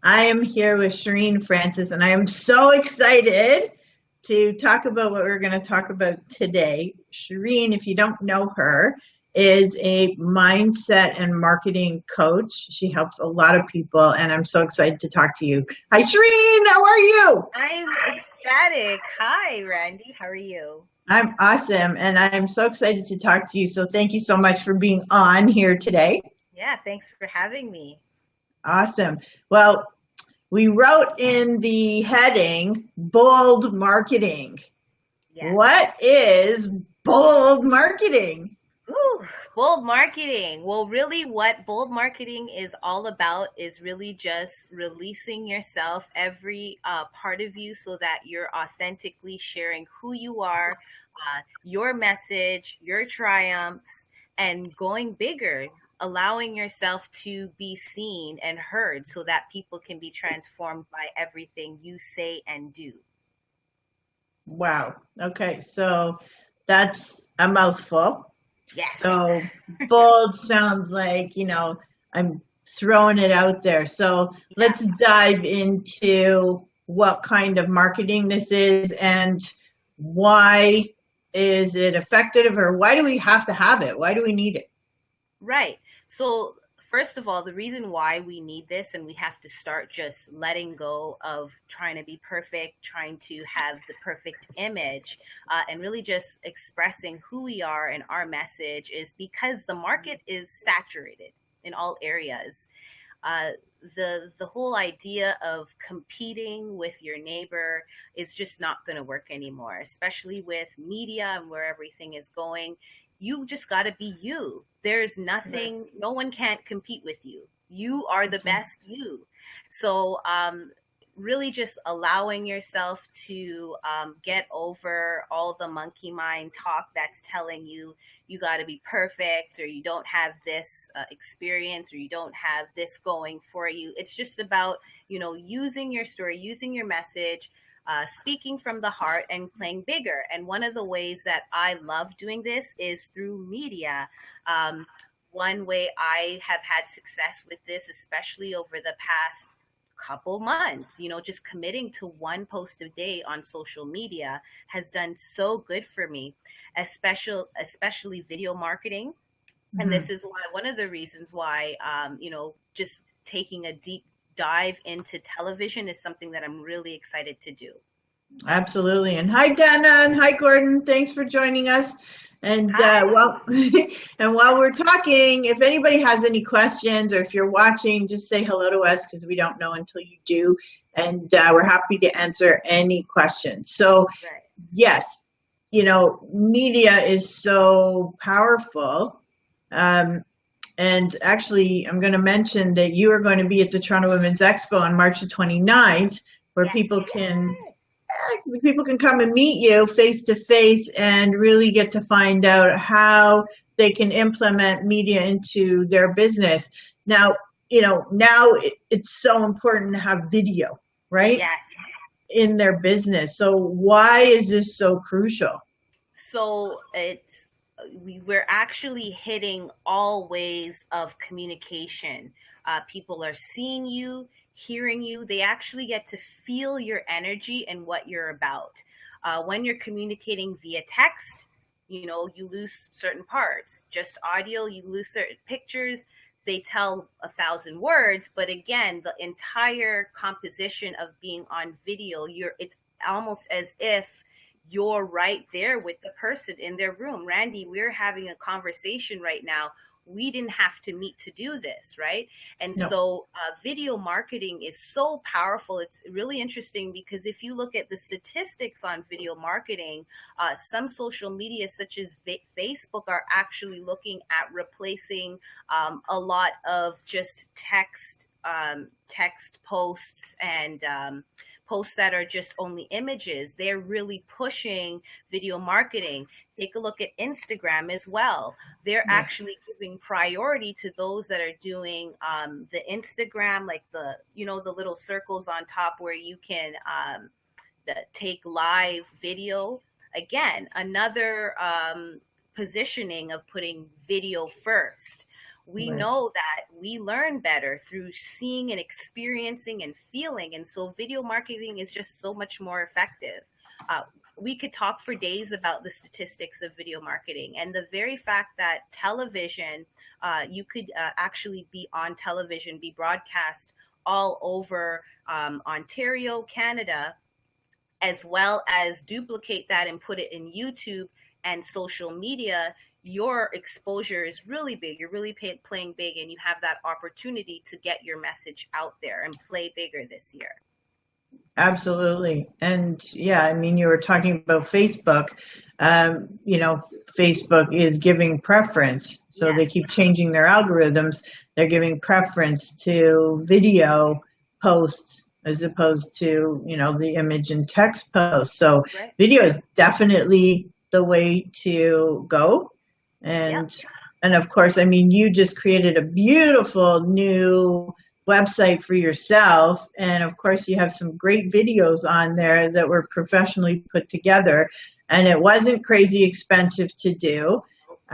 I am here with Cherene Francis, and I am so excited to talk about what we're going to talk about today. Cherene, if you don't know her, is a mindset and marketing coach. She helps a lot of people, and I'm so excited to talk to you. Hi, Cherene. How are you? I'm ecstatic. Hi, Randy. How are you? I'm awesome, and I'm so excited to talk to you. So thank you so much for being on here today. Yeah, thanks for having me. Awesome. Well, we wrote in the heading, bold marketing. Yes. What is bold marketing? Ooh, bold marketing. Well, really, what bold marketing is all about is really just releasing yourself, every part of you, so that you're authentically sharing who you are, your message, your triumphs, and going bigger, allowing yourself to be seen and heard so that people can be transformed by everything you say and do. Wow. Okay, so that's a mouthful. Yes. So bold sounds like, I'm throwing it out there. So Yeah. let's dive into what kind of marketing this is and why is it effective, or why do we have to have it? Why do we need it? Right. So, first of all, the reason why we need this and we have to start just letting go of trying to be perfect, trying to have the perfect image, and really just expressing who we are and our message is because the market is saturated in all areas. Uh, the whole idea of competing with your neighbor is just not going to work anymore, especially with media and where everything is going. You just got to be you. There's Right. nothing, no one can't compete with you. You are the best you. So, really just allowing yourself to get over all the monkey mind talk that's telling you you got to be perfect, or you don't have this experience, or you don't have this going for you. It's just about, using your story, using your message, speaking from the heart and playing bigger. And one of the ways that I love doing this is through media. One way I have had success with this, especially over the past couple months, just committing to one post a day on social media has done so good for me, especially video marketing. And Mhm. this is why one of the reasons why, just taking a deep dive into television is something that I'm really excited to do. Absolutely. And hi, Dana, and hi, Gordon. Thanks for joining us. And Hi. and while we're talking, if anybody has any questions, or if you're watching, just say hello to us because we don't know until you do, and we're happy to answer any questions. So Right. yes, media is so powerful. Um, and actually, I'm going to mention that you are going to be at the Toronto Women's Expo on March the 29th, where Yes. people can come and meet you face to face and really get to find out how they can implement media into their business. Now, it's so important to have video, right, Yes. in their business. So why is this so crucial? So we're actually hitting all ways of communication. People are seeing you, hearing you. They actually get to feel your energy and what you're about. When you're communicating via text, you lose certain parts. Just audio, you lose certain pictures. They tell 1,000 words, but again, the entire composition of being on video, it's almost as if you're right there with the person in their room. Randy, we're having a conversation right now. We didn't have to meet to do this, right? And No. so, video marketing is so powerful. It's really interesting because if you look at the statistics on video marketing, some social media, such as Facebook, are actually looking at replacing a lot of just text posts and posts that are just only images. They're really pushing video marketing. Take a look at Instagram as well. They're Yeah. actually giving priority to those that are doing the Instagram, like the little circles on top where you can take live video. Again, another positioning of putting video first. We Right. know that we learn better through seeing and experiencing and feeling. And so video marketing is just so much more effective. Uh, we could talk for days about the statistics of video marketing and the very fact that television, you could actually be on television, be broadcast all over Ontario, Canada, as well as duplicate that and put it in YouTube and social media. Your exposure is really big. You're really playing big, and you have that opportunity to get your message out there and play bigger this year. Absolutely. And yeah, I mean, you were talking about Facebook. You know, Facebook is giving preference. So they Yes. keep changing their algorithms. They're giving preference to video posts as opposed to, you know, the image and text posts. So Right. video is definitely the way to go. Yep. And of course, I mean, you just created a beautiful new website for yourself. And of course, you have some great videos on there that were professionally put together. And it wasn't crazy expensive to do.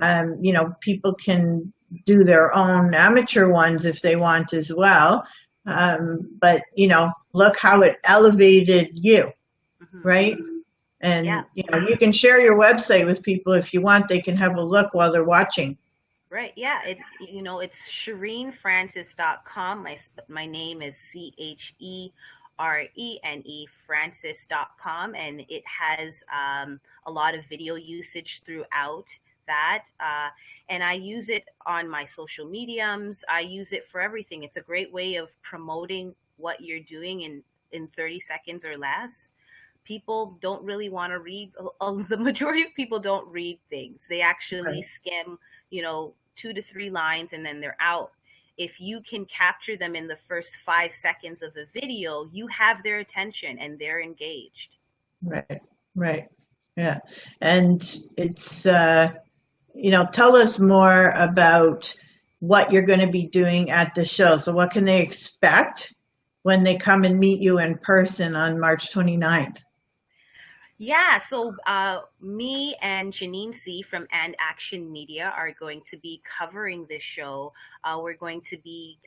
You know, people can do their own amateur ones if they want as well. But, you know, look how it elevated you, Mm-hmm. right? And, Yeah. you know, you can share your website with people if you want. They can have a look while they're watching. Right. Yeah. It's ChereneFrancis.com. My name is CheRene Francis.com, and it has a lot of video usage throughout that. And I use it on my social mediums. I use it for everything. It's a great way of promoting what you're doing in 30 seconds or less. People don't really want to read. The majority of people don't read things. They actually skim, 2 to 3 lines, and then they're out. If you can capture them in the first 5 seconds of a video, you have their attention and they're engaged. Right. Yeah. And it's, tell us more about what you're going to be doing at the show. So what can they expect when they come and meet you in person on March 29th? Yeah, so me and Janine C. from And Action Media are going to be covering this show. We're going to be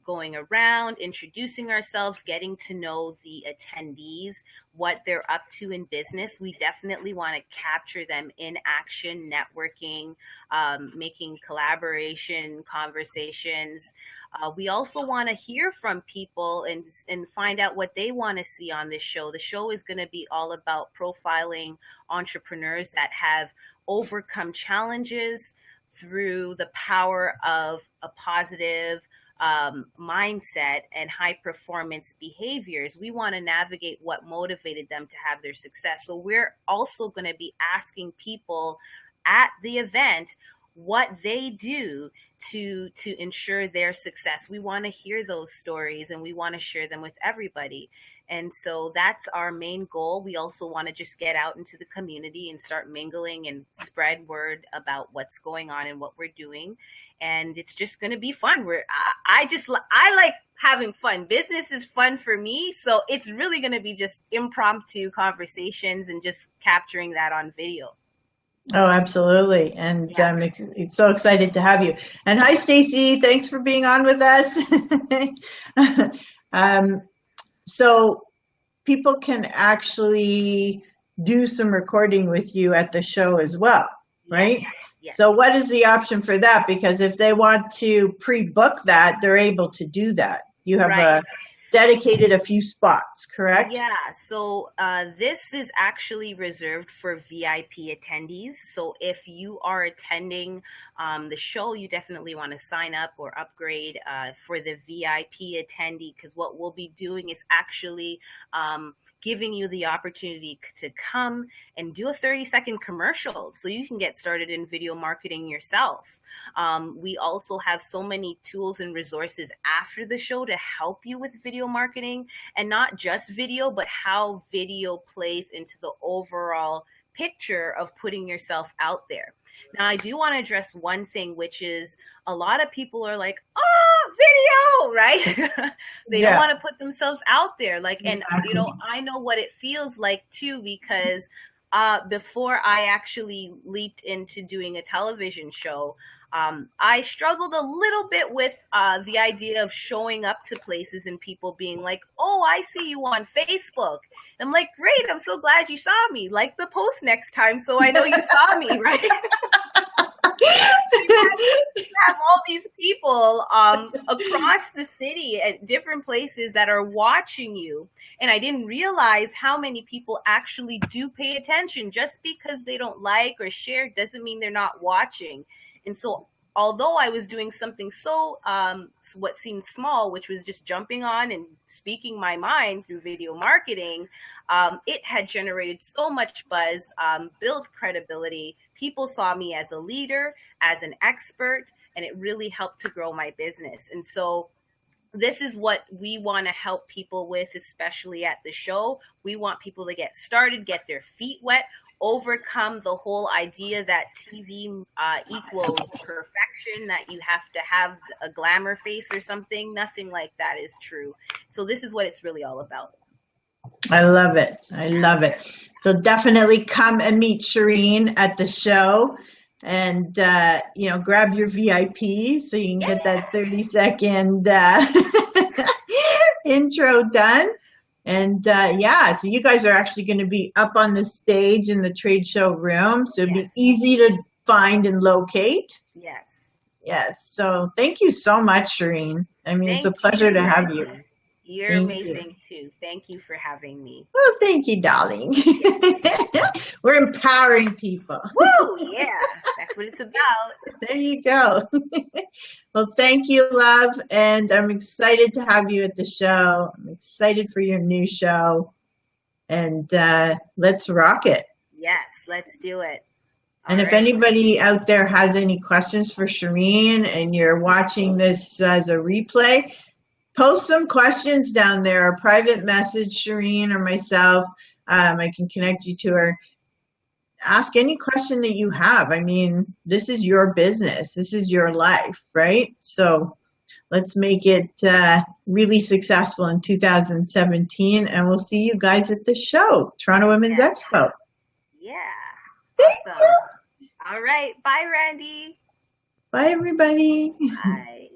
going around, introducing ourselves, getting to know the attendees, what they're up to in business. We definitely want to capture them in action, networking, making collaboration conversations. We also want to hear from people and find out what they want to see on this show. The show is going to be all about profiling entrepreneurs that have overcome challenges through the power of a positive mindset and high performance behaviors. We want to navigate what motivated them to have their success. So we're also going to be asking people at the event what they do to ensure their success. We want to hear those stories and we want to share them with everybody. And so that's our main goal. We also want to just get out into the community and start mingling and spread word about what's going on and what we're doing. And it's just going to be fun. I like having fun. Business is fun for me. So it's really going to be just impromptu conversations and just capturing that on video. Oh, absolutely. And yeah. It's so excited to have you. And hi, Stacy. Thanks for being on with us. So people can actually do some recording with you at the show as well, right? Yes. So what is the option for that? Because if they want to pre-book that, they're able to do that. You have dedicated a few spots, correct? Yeah, so this is actually reserved for VIP attendees. So if you are attending the show, you definitely want to sign up or upgrade for the VIP attendee, because what we'll be doing is actually giving you the opportunity to come and do a 30-second commercial so you can get started in video marketing yourself. We also have so many tools and resources after the show to help you with video marketing, and not just video, but how video plays into the overall picture of putting yourself out there. Now, I do want to address one thing, which is a lot of people are like, oh, video, right? They don't want to put themselves out there. And I know what it feels like too, because before I actually leaped into doing a television show, I struggled a little bit with the idea of showing up to places and people being like, oh, I see you on Facebook. And I'm like, great, I'm so glad you saw me. Like the post next time so I know you saw me, right? You have all these people across the city at different places that are watching you. And I didn't realize how many people actually do pay attention. Just because they don't like or share doesn't mean they're not watching. And so although I was doing something so what seemed small, which was just jumping on and speaking my mind through video marketing, it had generated so much buzz, built credibility. People saw me as a leader, as an expert, and it really helped to grow my business. And so this is what we want to help people with, especially at the show. We want people to get started, get their feet wet, overcome the whole idea that TV equals perfection, that you have to have a glamour face or something. Nothing like that is true. So this is what it's really all about. I love it. I love it. So definitely come and meet Cherene at the show, and grab your VIP so you can get that 30-second intro done. And so you guys are actually going to be up on the stage in the trade show room, so it'd be easy to find and locate. Yes. So thank you so much, Cherene. I mean, it's a pleasure to have you. You're amazing too. Thank you for having me. Well, thank you, darling. We're empowering people. Woo! Yeah, that's what it's about. There you go. Well, thank you, love. And I'm excited to have you at the show. I'm excited for your new show. And let's rock it. Yes, let's do it. And if anybody out there has any questions for Cherene and you're watching this as a replay, post some questions down there, or private message Cherene or myself. I can connect you to her. Ask any question that you have. I mean, this is your business. This is your life, right? So let's make it really successful in 2017, and we'll see you guys at the show, Toronto Women's Expo. Yeah. Thank you. All right. Bye, Randy. Bye, everybody. Bye.